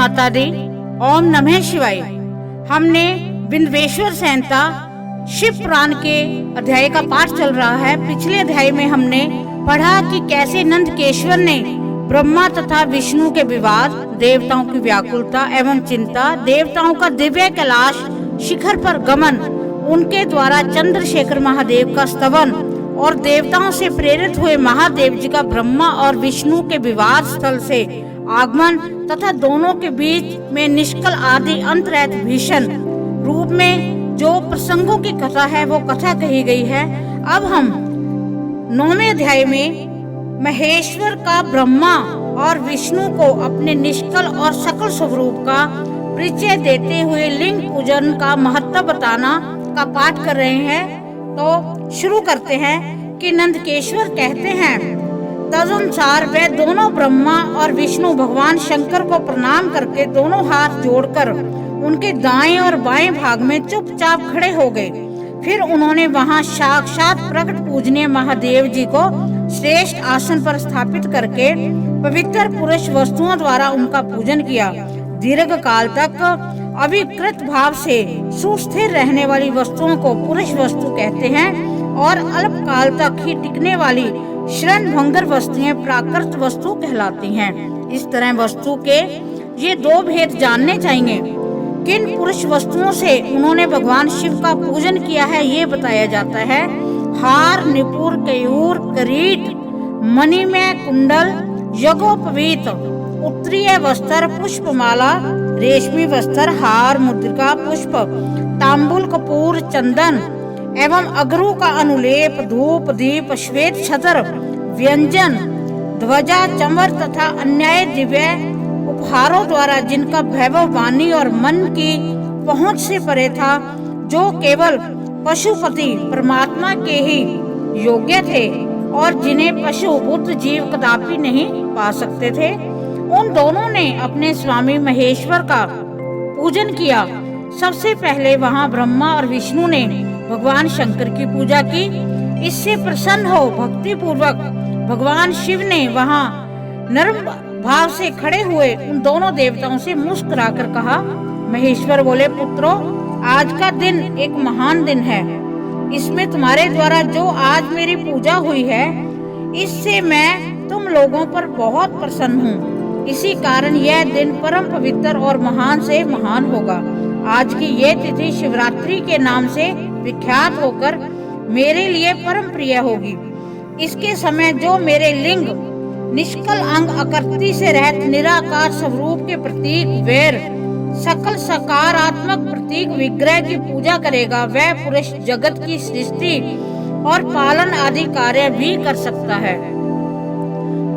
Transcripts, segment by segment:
माता दी। ओम नमः शिवाय। हमने बिंदवेश्वर संहिता शिव पुराण के अध्याय का पाठ चल रहा है। पिछले अध्याय में हमने पढ़ा कि कैसे नंदकेश्वर ने ब्रह्मा तथा विष्णु के विवाद, देवताओं की व्याकुलता एवं चिंता, देवताओं का दिव्य कैलाश शिखर पर गमन, उनके द्वारा चंद्रशेखर महादेव का स्तवन और देवताओं से प्रेरित हुए महादेव जी का ब्रह्मा और विष्णु के विवाद स्थल से आगमन तथा दोनों के बीच में निष्कल आदि अंतरहित भीषण रूप में जो प्रसंगों की कथा है वो कथा कही गई है। अब हम 9वें अध्याय में महेश्वर का ब्रह्मा और विष्णु को अपने निष्कल और सकल स्वरूप का परिचय देते हुए लिंग पूजन का महत्व बताना का पाठ कर रहे हैं। तो शुरू करते हैं कि नंदकेश्वर कहते हैं, तदनुसार वे दोनों ब्रह्मा और विष्णु भगवान शंकर को प्रणाम करके दोनों हाथ जोड़कर उनके दाएं और बाएं भाग में चुपचाप खड़े हो गए। फिर उन्होंने वहां साक्षात प्रकट पूजनीय महादेव जी को श्रेष्ठ आसन पर स्थापित करके पवित्र पुरुष वस्तुओं द्वारा उनका पूजन किया। दीर्घ काल तक अविकृत भाव से सुस्थिर रहने वाली वस्तुओं को पुरुष वस्तु कहते हैं और अल्प काल तक ही टिकने वाली क्षण भंगर वस्तुएं प्राकृत वस्तु कहलाती हैं। इस तरह वस्तु के ये दो भेद जानने चाहिए। किन पुरुष वस्तुओं से उन्होंने भगवान शिव का पूजन किया है ये बताया जाता है। हार, निपुर, कयूर, करीट, मणिमय कुंडल, यज्ञोपवीत, उत्तरीय वस्त्र, पुष्पमाला, रेशमी वस्त्र, हार, मुद्रिका, पुष्प, तांबुल, कपूर, चंदन एवं अगरू का अनुलेप, धूप, दीप, श्वेत छत्र, व्यंजन, ध्वजा, चंवर तथा अन्य दिव्य उपहारों द्वारा जिनका वैभव वाणी और मन की पहुंच से परे था, जो केवल पशुपति परमात्मा के ही योग्य थे और जिन्हें पशु बुद्ध जीव कदापि नहीं पा सकते थे, उन दोनों ने अपने स्वामी महेश्वर का पूजन किया। सबसे पहले वहां ब्रह्मा और विष्णु ने भगवान शंकर की पूजा की। इससे प्रसन्न हो भक्ति पूर्वक भगवान शिव ने वहां नर्म भाव से खड़े हुए उन दोनों देवताओं से मुस्कुराकर कहा। महेश्वर बोले, पुत्रों, आज का दिन एक महान दिन है। इसमें तुम्हारे द्वारा जो आज मेरी पूजा हुई है, इससे मैं तुम लोगों पर बहुत प्रसन्न हूँ। इसी कारण यह दिन परम पवित्र और महान से महान होगा। आज की यह तिथि शिवरात्रि के नाम से विख्यात होकर मेरे लिए परम प्रिय होगी। इसके समय जो मेरे लिंग निष्कल अंग आकृति से रहित निराकार स्वरूप के प्रतीक वैर सकल सकारात्मक प्रतीक विग्रह की पूजा करेगा, वह पुरुष जगत की सृष्टि और पालन आदि कार्य भी कर सकता है।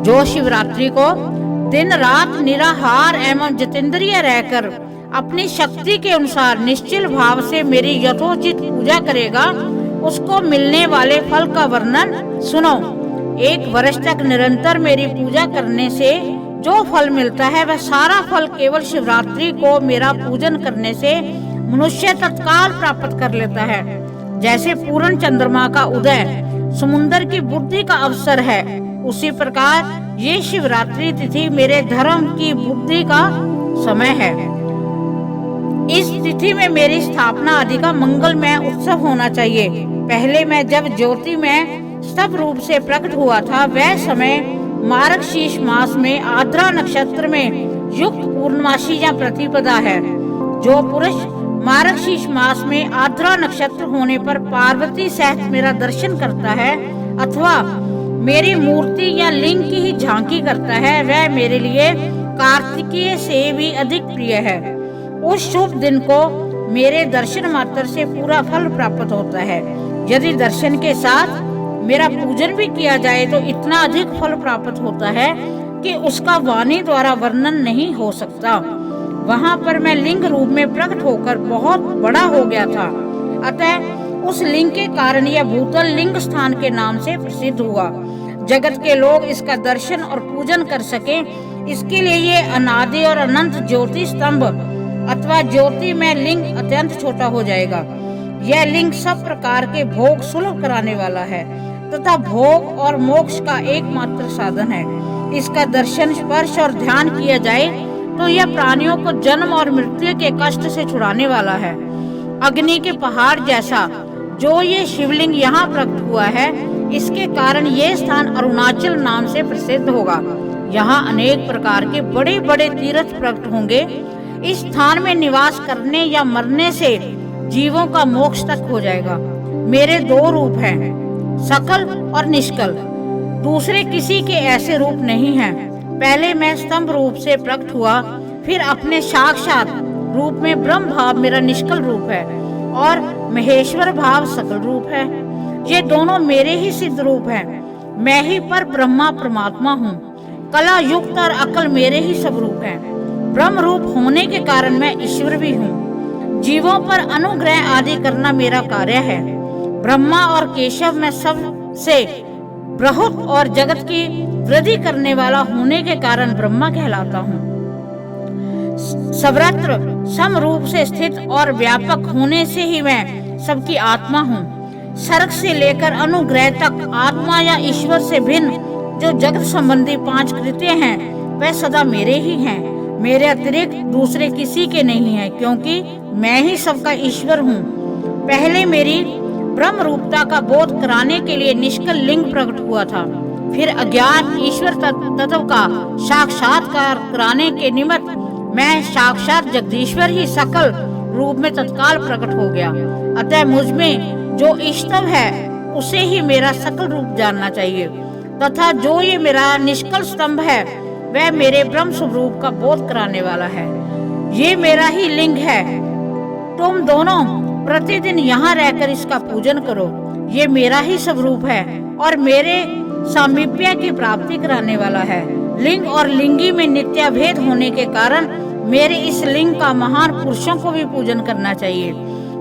जो शिवरात्रि को दिन रात निराहार एवं जितेंद्रिय रहकर अपनी शक्ति के अनुसार निश्चल भाव से मेरी यथोचित पूजा करेगा, उसको मिलने वाले फल का वर्णन सुनो। 1 वर्ष तक निरंतर मेरी पूजा करने से जो फल मिलता है, वह सारा फल केवल शिवरात्रि को मेरा पूजन करने से मनुष्य तत्काल प्राप्त कर लेता है। जैसे पूर्ण चंद्रमा का उदय समुद्र की बुद्धि का अवसर है, उसी प्रकार ये शिवरात्रि तिथि मेरे धर्म की बुद्धि का समय है। इस तिथि में मेरी स्थापना आदि का मंगलमय उत्सव होना चाहिए। पहले मैं जब ज्योति में सब रूप से प्रकट हुआ था, वह समय मार्गशीर्ष मास में आद्रा नक्षत्र में युक्त पूर्णमासी या प्रतिपदा है। जो पुरुष मार्गशीर्ष मास में आद्रा नक्षत्र होने पर पार्वती सहित मेरा दर्शन करता है अथवा मेरी मूर्ति या लिंग की ही झांकी करता है, वह मेरे लिए कार्तिकेय से भी अधिक प्रिय है। उस शुभ दिन को मेरे दर्शन मात्र से पूरा फल प्राप्त होता है। यदि दर्शन के साथ मेरा पूजन भी किया जाए तो इतना अधिक फल प्राप्त होता है कि उसका वाणी द्वारा वर्णन नहीं हो सकता। वहां पर मैं लिंग रूप में प्रकट होकर बहुत बड़ा हो गया था, अतः उस लिंग के कारण यह भूतल लिंग स्थान के नाम से प्रसिद्ध हुआ। जगत के लोग इसका दर्शन और पूजन कर सके, इसके लिए ये अनादि और अनंत ज्योति स्तंभ अथवा ज्योति में लिंग अत्यंत छोटा हो जाएगा। यह लिंग सब प्रकार के भोग सुलभ कराने वाला है तथा भोग और मोक्ष का एकमात्र साधन है। इसका दर्शन, स्पर्श और ध्यान किया जाए तो यह प्राणियों को जन्म और मृत्यु के कष्ट से छुड़ाने वाला है। अग्नि के पहाड़ जैसा जो ये शिवलिंग यहाँ प्रकट हुआ है, इसके कारण ये स्थान अरुणाचल नाम से प्रसिद्ध होगा। यहाँ अनेक प्रकार के बड़े बड़े तीर्थ प्रकट होंगे। इस स्थान में निवास करने या मरने से जीवों का मोक्ष तक हो जाएगा। मेरे 2 रूप हैं, सकल और निष्कल। दूसरे किसी के ऐसे रूप नहीं हैं। पहले मैं स्तंभ रूप से प्रकट हुआ, फिर अपने साक्षात रूप में ब्रह्म भाव मेरा निष्कल रूप है और महेश्वर भाव सकल रूप है। ये दोनों मेरे ही सिद्ध रूप हैं। मैं ही पर ब्रह्मा परमात्मा हूँ। कला युक्त और अकल मेरे ही सब रूप हैं। ब्रह्म रूप होने के कारण मैं ईश्वर भी हूँ। जीवों पर अनुग्रह आदि करना मेरा कार्य है। ब्रह्मा और केशव में सबसे बृहत और जगत की वृद्धि करने वाला होने के कारण ब्रह्मा कहलाता हूँ। सर्वत्र सम रूप से स्थित और व्यापक होने से ही मैं सबकी आत्मा हूँ। सर्ग से लेकर अनुग्रह तक आत्मा या ईश्वर से भिन्न जो जगत संबंधी 5 कृत्य हैं, वह सदा मेरे ही हैं। मेरे अतिरिक्त दूसरे किसी के नहीं हैं, क्योंकि मैं ही सबका ईश्वर हूँ। पहले मेरी ब्रह्म रूपता का बोध कराने के लिए निष्कल लिंग प्रकट हुआ था। फिर अज्ञात ईश्वर तत्व का साक्षात्कार कराने के निमित्त मैं साक्षात जगदीश्वर ही सकल रूप में तत्काल प्रकट हो गया। अतः मुझ में जो इष्टतम है उसे ही मेरा सकल रूप जानना चाहिए, तथा जो ये मेरा निष्कल स्तंभ है वह मेरे ब्रह्म स्वरूप का बोध कराने वाला है। ये मेरा ही लिंग है। तुम दोनों प्रतिदिन यहाँ रहकर इसका पूजन करो। ये मेरा ही स्वरूप है और मेरे सामीप्य की प्राप्ति कराने वाला है। लिंग और लिंगी में नित्याभेद होने के कारण मेरे इस लिंग का महान पुरुषों को भी पूजन करना चाहिए।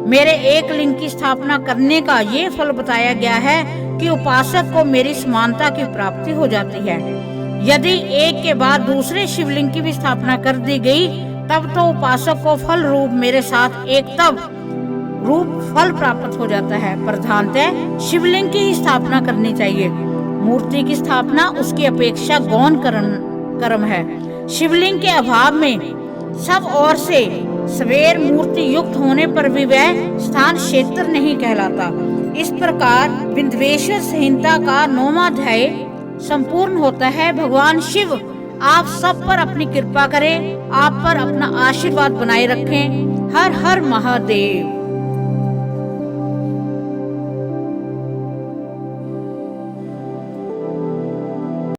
मेरे एक लिंग की स्थापना करने का ये फल बताया गया है कि उपासक को मेरी समानता की प्राप्ति हो जाती है। यदि एक के बाद दूसरे शिवलिंग की भी स्थापना कर दी गई, तब तो उपासक को फल रूप मेरे साथ एक तब रूप फल प्राप्त हो जाता है। प्रधानतः शिवलिंग की ही स्थापना करनी चाहिए। मूर्ति की स्थापना उसकी अपेक्षा गौण कर्म है। शिवलिंग के अभाव में सब ओर से सवेर मूर्ति युक्त होने पर भी वह स्थान क्षेत्र नहीं कहलाता। इस प्रकार बिंदवेश्वर संहिता का 9वां अध्याय संपूर्ण होता है। भगवान शिव आप सब पर अपनी कृपा करें, आप पर अपना आशीर्वाद बनाए रखें। हर हर महादेव।